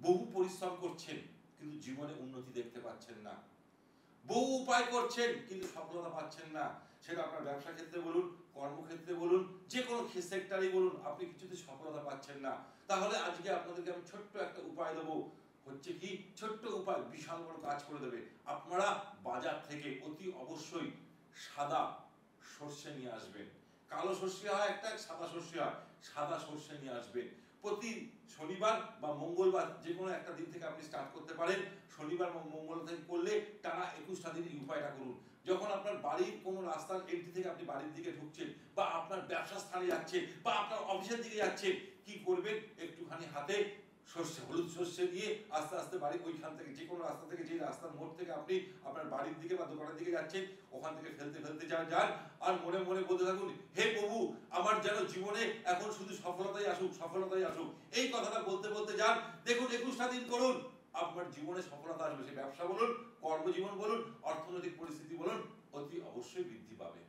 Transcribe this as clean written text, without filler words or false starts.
বহু পরিশ্রম করছেন কিন্তু জীবনে উন্নতি দেখতে পাচ্ছেন না, বহু উপায় করছেন কিন্তু সফলতা পাচ্ছেন না, সেটা আপনার ব্যবসা ক্ষেত্রে বলুন, কর্মক্ষেত্রে বলুন, যে কোনো সেক্টরেই বলুন, আপনি কিছুতে সফলতা পাচ্ছেন না। তাহলে আজকে আপনাদেরকে আমি ছোট্ট একটা উপায় দেবো, হচ্ছে কি, ছোট্ট উপায় বিশাল বড় কাজ করে দেবে। আপনারা বাজার থেকে অতি অবশ্যই সাদা সর্ষে নিয়ে আসবেন। কালো সর্ষে হয় একটা, সাদা সর্ষে হয়, সাদা সর্ষে নিয়ে আসবেন। প্রতি শনিবার বা মঙ্গলবার যে কোনো একটা দিন থেকে আপনি স্টার্ট করতে পারেন। শনিবার বা মঙ্গলবার থেকে করলে টানা 21টা দিন এই উপায়টা করুন। যখন আপনার বাড়ির কোনো রাস্তার এন্ট্রি থেকে আপনি বাড়ির দিকে ঢুকছেন, বা আপনার ব্যবসা স্থানে যাচ্ছেন, বা আপনার অফিসের দিকে যাচ্ছেন, কি করবেন, একটুখানি হাতে সর্ষে, হলুদ সর্ষে নিয়ে আস্তে আস্তে বাড়ি ওইখান থেকে, যে কোনো রাস্তা থেকে, যে রাস্তার মোড় থেকে আপনি আপনার বাড়ির দিকে বা দোকানের দিকে যাচ্ছেন, ওখান থেকে ফেলতে ফেলতে যান, আর মনে মনে বলতে থাকুন, হে প্রভু, আমার যেন জীবনে এখন শুধু সফলতাই আসুক, সফলতাই আসুক। এই কথাটা বলতে বলতে যান, দেখুন 21টা দিন করুন, আপনার জীবনে সফলতা আসবে। সে ব্যবসা বলুন, কর্মজীবন বলুন, অর্থনৈতিক পরিস্থিতি বলুন, অতি অবশ্যই বৃদ্ধি পাবে।